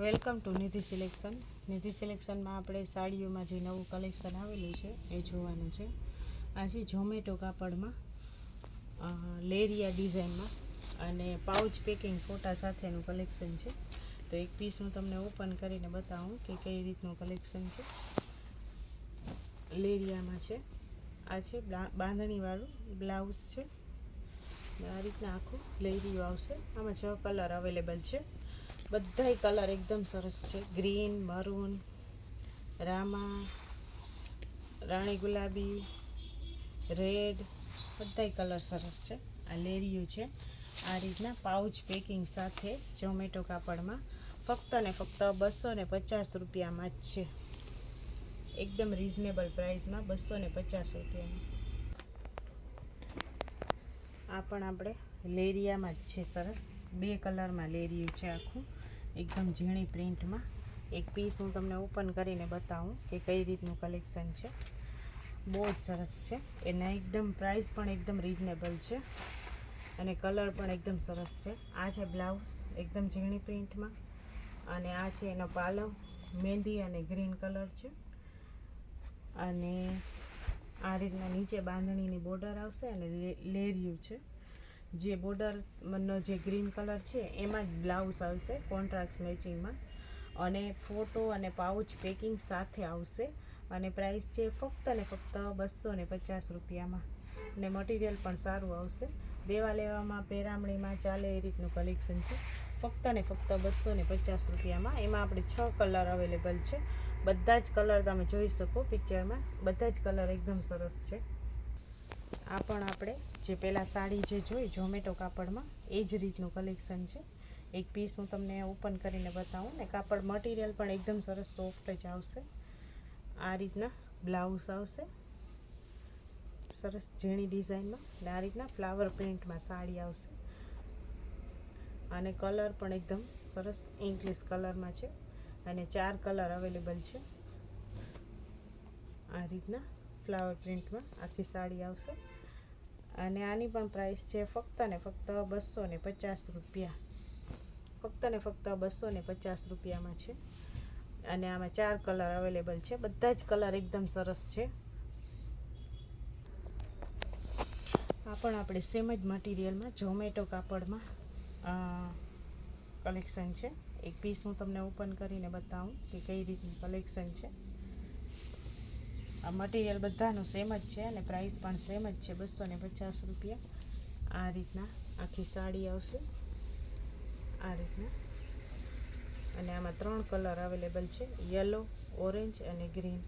Welcome to Nidhi selection. Nidhi સિલેક્શનમાં આપણે સાડીઓમાં જે નવું કલેક્શન આવેલું છે એ જોવાનું છે. આ છે ઝોમેટો કાપડમાં લેરિયા ડિઝાઇનમાં અને પાઉચ પેકિંગ ફોટા સાથેનું કલેક્શન છે. તો એક પીસ હું તમને ઓપન કરીને બતાવું કે કઈ રીતનું કલેક્શન છે. લેરિયામાં છે. આ છે બાંધણીવાળું બ્લાઉઝ છે. આ રીતના આખું લેરિયો આવશે. આમાં 6 કલર અવેલેબલ છે. બધાય કલર એકદમ સરસ છે. ગ્રીન, મરૂન, રામા, રાણી ગુલાબી, રેડ, બધાય કલર સરસ છે. આ લેરિયું છે. આ રીતના પાઉચ પેકિંગ સાથે ઝોમેટો કાપડમાં ફક્ત ને ફક્ત 250 રૂપિયામાં જ છે. એકદમ રિઝનેબલ પ્રાઇસમાં 250 રૂપિયામાં. આ પણ આપણે લેરિયામાં જ છે. સરસ 2 કલરમાં લેરિયું છે આખું, એકદમ ઝીણી પ્રિન્ટમાં. એક પીસ હું તમને ઓપન કરીને બતાવું કે કઈ રીતનું કલેક્શન છે. બહુ જ સરસ છે. એના એકદમ પ્રાઇસ પણ એકદમ રિઝનેબલ છે અને કલર પણ એકદમ સરસ છે. આ છે બ્લાઉઝ એકદમ ઝીણી પ્રિન્ટમાં અને આ છે એનો પાલવ મહેંદી અને ગ્રીન કલર છે. અને આ રીતના નીચે બાંધણીની બોર્ડર આવશે અને લેરિયું છે. જે બોર્ડરનો જે ગ્રીન કલર છે એમાં જ બ્લાઉઝ આવશે કોન્ટ્રાસ્ટ મેચિંગમાં અને ફોટો અને પાઉચ પેકિંગ સાથે આવશે. અને પ્રાઇસ છે ફક્ત ને ફક્ત 250 રૂપિયામાં ને મટીરિયલ પણ સારું આવશે. દેવા લેવામાં પેરામણીમાં ચાલે એ રીતનું કલેક્શન છે. ફક્ત ને ફક્ત 250 રૂપિયામાં. એમાં આપણે 6 કલર અવેલેબલ છે. બધા જ કલર તમે જોઈ શકો પિક્ચરમાં. બધા જ કલર એકદમ સરસ છે. આ પણ આપણે જે પહેલાં સાડી જે જોઈ ઝોમેટો કાપડમાં એ જ રીતનું કલેક્શન છે. એક પીસ હું તમને ઓપન કરીને બતાવું ને. કાપડ મટીરિયલ પણ એકદમ સરસ સોફ્ટ જ આવશે. આ રીતના બ્લાઉઝ આવશે સરસ ઝીણી ડિઝાઇનમાં અને આ રીતના ફ્લાવર પ્રિન્ટમાં સાડી આવશે. અને કલર પણ એકદમ સરસ ઇંગ્લિશ કલરમાં છે અને 4 કલર અવેલેબલ છે. આ રીતના ફ્લાવર પ્રિન્ટમાં આખી સાડી આવશે અને આની પણ પ્રાઇસ છે ફક્ત ને ફક્ત 250 રૂપિયા. ફક્ત ને ફક્ત 250 રૂપિયામાં છે અને આમાં 4 કલર અવેલેબલ છે. બધા જ કલર એકદમ સરસ છે. આ પણ આપણે સેમ જ મટીરિયલમાં ઝોમેટો કાપડમાં કલેક્શન છે. એક પીસ હું તમને ઓપન કરીને બતાવું કે કઈ રીતનું કલેક્શન છે. આ મટીરિયલ બધાનું સેમ જ છે અને પ્રાઇસ પણ સેમ જ છે 250 રૂપિયા. આ રીતના આખી સાડી આવશે આ રીતના અને આમાં 3 કલર અવેલેબલ છે યલો, ઓરેન્જ અને ગ્રીન.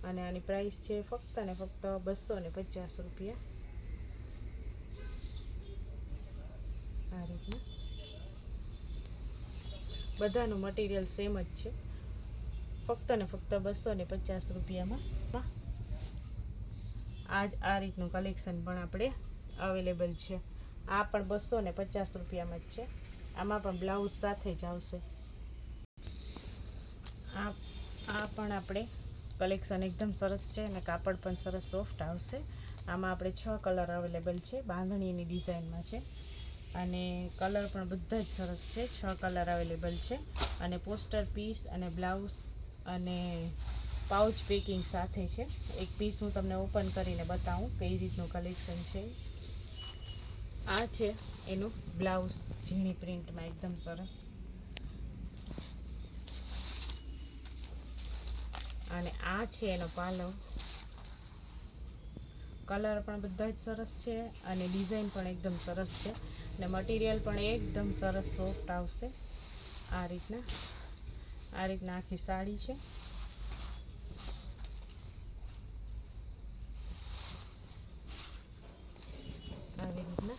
અને આની પ્રાઇસ છે ફક્ત ને ફક્ત 250 રૂપિયા. આ રીતના બધાનું મટીરિયલ સેમ જ છે. ફક્ત ને ફક્ત 250 રૂપિયામાં આ રીતનું કલેક્શન પણ આપણે અવેલેબલ છે. આ પણ 250 રૂપિયામાં જ છે. આમાં પણ બ્લાઉઝ સાથે જ આવશે. આ પણ આપણે કલેક્શન એકદમ સરસ છે અને કાપડ પણ સરસ સોફ્ટ આવશે. આમાં આપણે 6 કલર અવેલેબલ છે. બાંધણીની ડિઝાઇનમાં છે અને કલર પણ બધા જ સરસ છે. 6 કલર અવેલેબલ છે અને પોસ્ટર પીસ અને બ્લાઉઝ અને પાઉચ પેકિંગ સાથે છે. એક પીસ હું તમને ઓપન કરીને બતાવું કઈ રીતનું કલેક્શન છે. આ છે એનું બ્લાઉઝ ઝીણી પ્રિન્ટમાં એકદમ સરસ અને આ છે એનો પાલવ. કલર પણ બધા જ સરસ છે અને ડિઝાઇન પણ એકદમ સરસ છે ને મટીરિયલ પણ એકદમ સરસ સોફ્ટ આવશે. આ રીતના આખી સાડી છે. આવી રીતના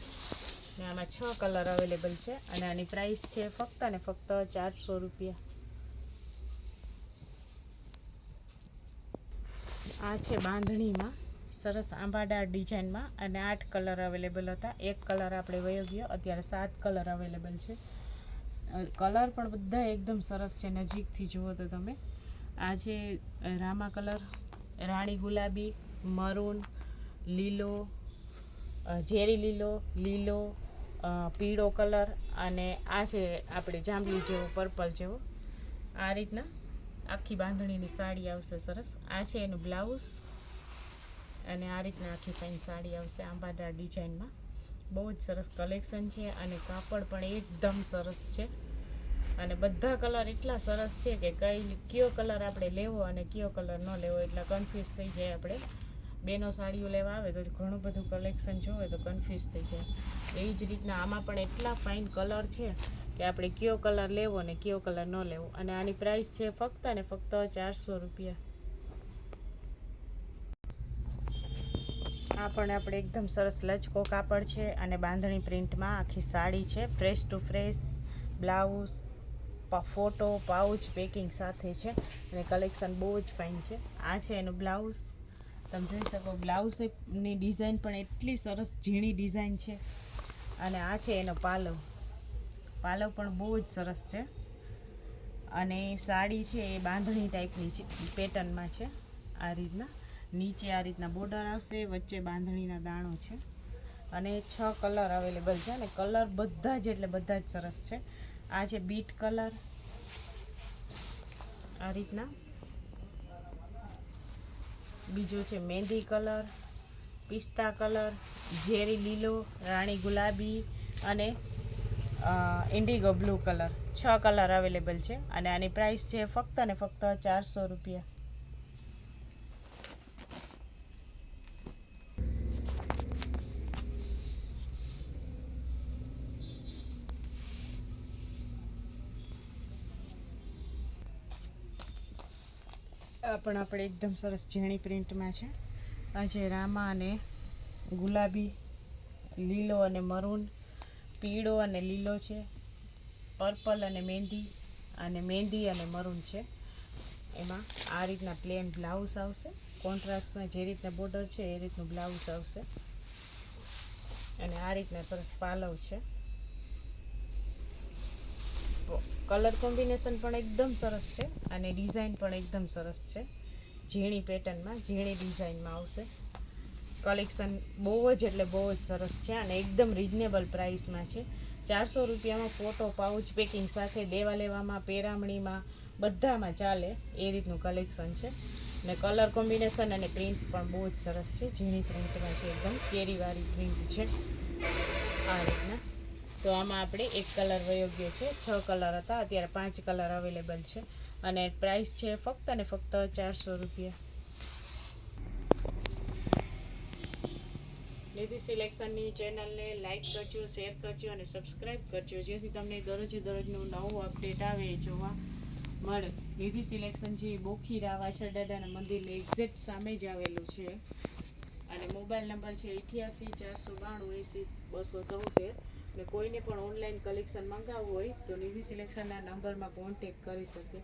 ને આમાં 6 કલર અવેલેબલ છે અને આની પ્રાઇસ છે ફક્ત ને ફક્ત 400 રૂપિયા. આ છે બાંધણીમાં સરસ આંબાડાળ ડિઝાઇનમાં અને 8 કલર અવેલેબલ હતા. એક કલર આપણે વયો ગયો. અત્યારે 7 કલર અવેલેબલ છે. કલર પણ બધા એકદમ સરસ છે. નજીકથી જુઓ તો તમે. આ છે રામા કલર, રાણી ગુલાબી, મરૂન, લીલો, ઝેરી લીલો, પીળો કલર અને આ છે આપણે જાંબલી જેવો પર્પલ જેવો આ રીતના આખી બાંધણીની સાડી આવશે સરસ. આ છે એનું બ્લાઉઝ અને આ રીતના આખી ફાઇન સાડી આવશે આંબાદાર ડિઝાઇનમાં. બહુ જ સરસ કલેક્શન છે અને કાપડ પણ એકદમ સરસ છે અને બધા કલર એટલા સરસ છે કે કયો કલર આપણે લેવો અને કયો કલર ન લેવો એટલા કન્ફ્યુઝ થઈ જાય. આપણે બેનો સાડીઓ લેવા આવે તો ઘણું બધું કલેક્શન જોવે તો કન્ફ્યુઝ થઈ જાય. એ જ રીતના આમાં પણ એટલા ફાઇન કલર છે કે આપણે કયો કલર લેવો ને કયો કલર ન લેવો. અને આની પ્રાઇસ છે ફક્ત ને ફક્ત 400 રૂપિયા. આ પણ આપણે એકદમ સરસ લચકો કાપડ છે અને બાંધણી પ્રિન્ટમાં આખી સાડી છે. Fresh to fresh blouse, photo, pouch packing સાથે છે અને કલેક્શન બહુ જ ફાઇન છે. આ છે એનું બ્લાઉઝ, તમે જોઈ શકો. બ્લાઉઝની ડિઝાઇન પણ એટલી સરસ ઝીણી ડિઝાઇન છે. અને આ છે એનો પાલવ. પાલવ પણ બહુ જ સરસ છે અને સાડી છે એ બાંધણી ટાઈપની છે, પેટર્નમાં છે. આ રીતના નીચે આ રીતના બોર્ડર આવશે, વચ્ચે બાંધણીના દાણો છે અને 6 કલર અવેલેબલ છે અને કલર બધા જ એટલે બધા જ સરસ છે. આ છે બીટ કલર, આ રીતના. બીજો છે મહેંદી કલર, પિસ્તા કલર, ઝેરી લીલો, રાણી ગુલાબી અને Indigo blue colour. 6 colour available છે અને આની પ્રાઇસ છે ફક્ત ને ફક્ત 400 રૂપિયા. આ પણ આપણે એકદમ સરસ ઝીણી પ્રિન્ટમાં છે. આ છે રામા અને ગુલાબી, લીલો અને મરૂન, પીળો અને લીલો છે, પર્પલ અને મહેંદી અને મરૂન છે. એમાં આ રીતના પ્લેન બ્લાઉઝ આવશે. કોન્ટ્રાસ્ટમાં જે રીતના બોર્ડર છે એ રીતનું બ્લાઉઝ આવશે અને આ રીતના સરસ પાલવ છે. કલર કોમ્બિનેશન પણ એકદમ સરસ છે અને ડિઝાઇન પણ એકદમ સરસ છે. ઝીણી પેટર્નમાં, ઝીણી ડિઝાઇનમાં આવશે. કલેક્શન બહુ જ એટલે બહુ જ સરસ છે અને એકદમ રિઝનેબલ પ્રાઇસમાં છે. 400 રૂપિયામાં ફોટો, પાઉચ પેકિંગ સાથે દેવા લેવામાં, પેરામણીમાં બધામાં ચાલે એ રીતનું કલેક્શન છે. ને કલર કોમ્બિનેશન અને પ્રિન્ટ પણ બહુ જ સરસ છે. ઝીણી પ્રિન્ટમાં છે, એકદમ કેરીવાળી પ્રિન્ટ છે આ રીતના. તો આમાં આપણે એક કલર વયો ગયો છે. 6 કલર હતા, અત્યારે 5 કલર અવેલેબલ છે અને પ્રાઇસ છે ફક્ત ને ફક્ત 400 રૂપિયા. નિધિ સિલેક્શનની ચેનલને લાઇક કરજો, શેર કરજો અને સબસ્ક્રાઈબ કરજો જેથી તમને દરરોજનું નવું અપડેટ આવે એ જોવા મળે. નિધિ સિલેક્શન જે બોખીરા વાછરદાદાના મંદિરની એક્ઝેક્ટ સામે જ આવેલું છે અને મોબાઈલ નંબર છે 88 492 80 273. ને કોઈને પણ ઓનલાઈન કલેક્શન મંગાવવું હોય તો નિધિ સિલેક્શનના નંબરમાં કોન્ટેક કરી શકે.